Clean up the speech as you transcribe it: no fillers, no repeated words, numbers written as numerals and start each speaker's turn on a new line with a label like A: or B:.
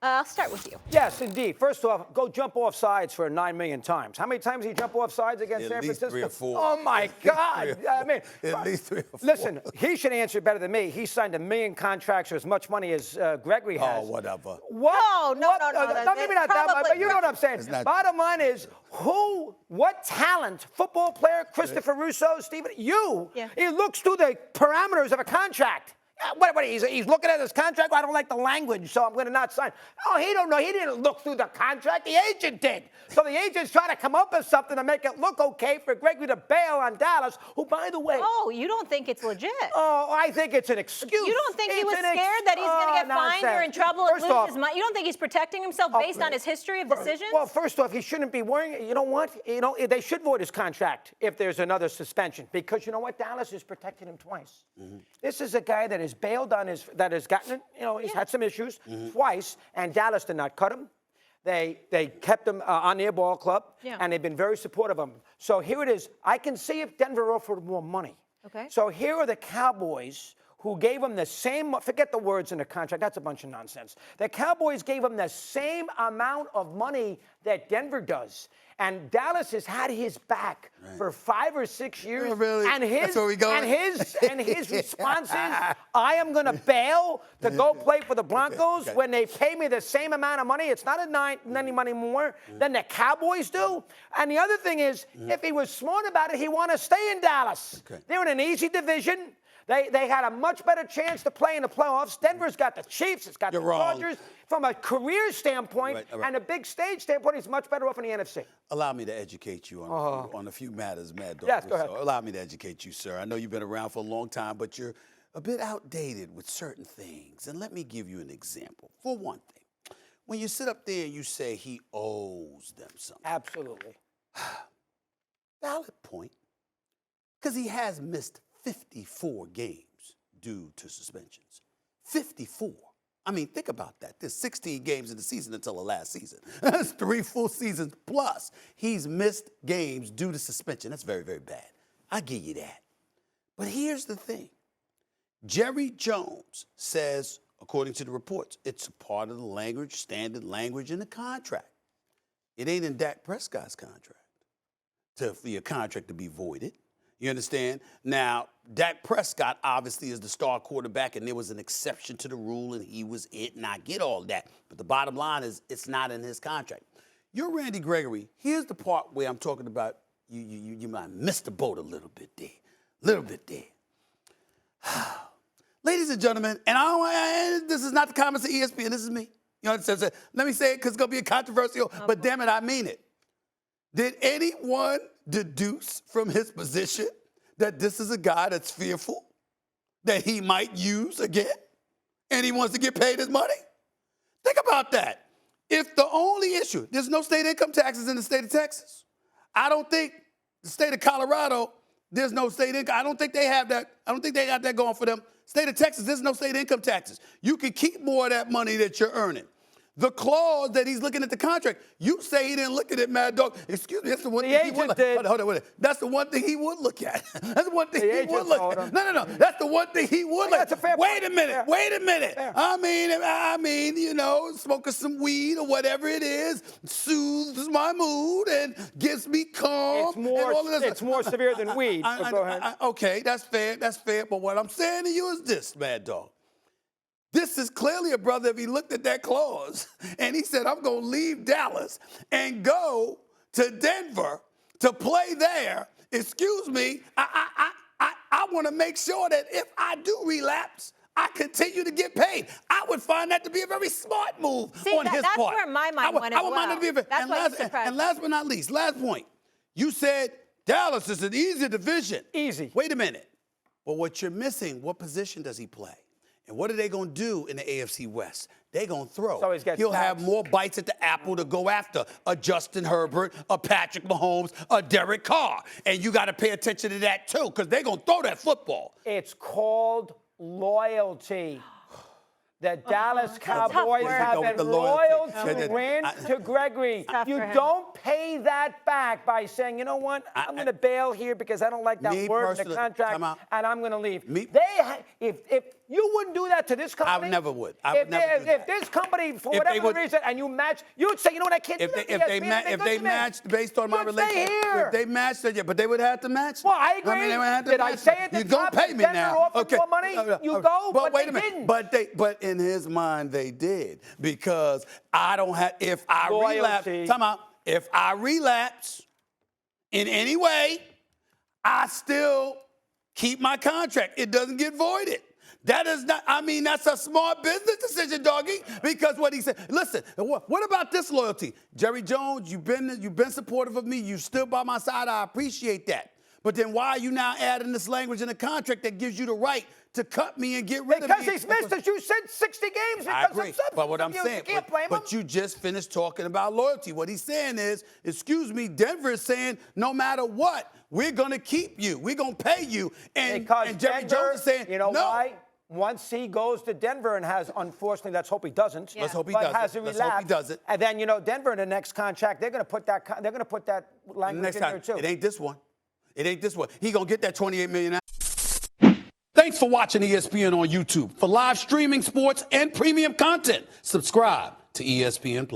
A: I'll start with you.
B: Yes, indeed. First off, go jump off sides for 9 million times. How many times did he jump off sides against San Francisco?
C: At least 3 or 4.
B: Oh, my God. I mean,
C: at least 3 or 4.
B: Listen, he should answer better than me. He signed $1 million contracts or as much money as Gregory has.
C: Oh, whatever.
B: What?
A: No.
B: Maybe not that much, but you know what I'm saying. Bottom line is, what talent, football player, Christopher Russo, Steven, he looks through the parameters of a contract. What he's looking at his contract? Well, I don't like the language, so I'm going to not sign. Oh, he don't know. He didn't look through the contract. The agent did. So the agent's trying to come up with something to make it look okay for Gregory to bail on Dallas, who, by the way...
A: Oh, you don't think it's legit?
B: Oh, I think it's an excuse.
A: You don't think he was scared that he's going to get fined or in trouble and lose his money? You don't think he's protecting himself based on his history of decisions?
B: Well, first off, he shouldn't be worrying. You know what? They should void his contract if there's another suspension, because you know what? Dallas has protected him twice. Mm-hmm. This is a guy that has bailed on that has gotten, he's had some issues twice, and Dallas did not cut him. They kept him on their ball club, and they've been very supportive of him. So here it is. I can see if Denver offered more money.
A: Okay.
B: So here are the Cowboys who gave him the same, forget the words in the contract, that's a bunch of nonsense. The Cowboys gave him the same amount of money that Denver does. And Dallas has had his back for 5 or 6 years.
C: Oh, really?
B: And
C: That's where we going?
B: And his response is, I am going to bail to go play for the Broncos when they pay me the same amount of money. It's not any money more than the Cowboys do. And the other thing is, if he was smart about it, he want to stay in Dallas. Okay. They're in an easy division. They had a much better chance to play in the playoffs. Denver's got the Chiefs. It's got the Chargers. From a career standpoint and a big stage standpoint, he's much better off in the NFC.
C: Allow me to educate you on a few matters, Mad Dog.
B: Yes, go ahead.
C: Allow me to educate you, sir. I know you've been around for a long time, but you're a bit outdated with certain things. And let me give you an example. For one thing, when you sit up there and you say he owes them something.
B: Absolutely.
C: Valid point. Because he has missed 54 games due to suspensions. 54. I mean, think about that. There's 16 games in the season until the last season. That's 3 full seasons plus. He's missed games due to suspension. That's very, very bad. I give you that. But here's the thing. Jerry Jones says, according to the reports, it's a part of the language, standard language in the contract. It ain't in Dak Prescott's contract for your contract to be voided. You understand? Now, Dak Prescott obviously is the star quarterback, and there was an exception to the rule, and he was it, and I get all that. But the bottom line is it's not in his contract. You're Randy Gregory. Here's the part where I'm talking about you might miss the boat a little bit there. Ladies and gentlemen, and this is not the comments of ESPN, this is me. You know what I'm saying? Let me say it because it's going to be controversial, but damn it, I mean it. Did anyone deduce from his position that this is a guy that's fearful that he might use again and he wants to get paid his money? Think about that. If the only issue, there's no state income taxes in the state of Texas. I don't think the state of Colorado, there's no state income. I don't think they have that. I don't think they got that going for them. State of Texas, there's no state income taxes. You can keep more of that money that you're earning. The clause that he's looking at the contract, you say he didn't look at it, Mad Dog. Excuse me, that's the one thing he would look at. Hold on. That's the one thing he would look at. That's the one thing he would look at. No. That's the one thing he would look at. Wait a minute. Yeah. I mean, smoking some weed or whatever it is soothes my mood and gives me calm.
B: It's more severe than weed. Go ahead.
C: Okay, that's fair. But what I'm saying to you is this, Mad Dog. This is clearly a brother, if he looked at that clause and he said, I'm going to leave Dallas and go to Denver to play there. Excuse me, I want to make sure that if I do relapse, I continue to get paid. I would find that to be a very smart move on his part.
A: That's where my mind went as well.
C: And last but not least, last point. You said Dallas is an easy division.
B: Easy.
C: Wait a minute. But what you're missing, what position does he play? And what are they going to do in the AFC West? They're going to throw.
B: So
C: he'll have more bites at the apple to go after a Justin Herbert, a Patrick Mahomes, a Derek Carr. And you got to pay attention to that, too, because they're going to throw that football.
B: It's called loyalty. The Dallas Cowboys have been loyal to Gregory. You don't pay that back by saying, you know what, I'm going to bail here because I don't like that word in the contract, and I'm going to leave. You wouldn't do that to this company?
C: I never would. I would never do that.
B: If this company, for whatever reason, and you match, you would say, you know what, I can't do that.
C: If they matched based on my relationship, if they matched it, but they would have to match.
B: Well, I agree.
C: I mean, they would have to
B: Did
C: match
B: I say it?
C: You don't pay me now.
B: Okay. More money, you go, but
C: wait a
B: they
C: minute.
B: didn't.
C: But in his mind, they did, because I don't have. If I relapse, time out. If I relapse in any way, I still keep my contract. It doesn't get voided. That is not, I mean, that's a smart business decision, doggy, because what he said, listen, what about this loyalty? Jerry Jones, you've been supportive of me. You stood by my side. I appreciate that. But then why are you now adding this language in the contract that gives you the right to cut me and get rid of me?
B: Because he's missed, as you said, 60 games
C: I
B: because
C: agree.
B: of substance
C: But what I'm
B: abuse.
C: saying,
B: You can't blame him.
C: but you just finished talking about loyalty. What he's saying is, excuse me, Denver is saying, no matter what, we're going to keep you. We're going to pay you. And Jerry Jones is saying,
B: you know
C: no.
B: why? Once he goes to Denver and has, unfortunately, let's hope he doesn't.
C: Let's hope he
B: but
C: doesn't.
B: Has a
C: Let's
B: relapse,
C: hope he doesn't.
B: And then, you know, Denver in the next contract, they're going to put that language in there too.
C: It ain't this one. It ain't this one. He going to get that $28 million. Thanks for watching ESPN on YouTube. For live streaming, sports, and premium content, subscribe to ESPN+.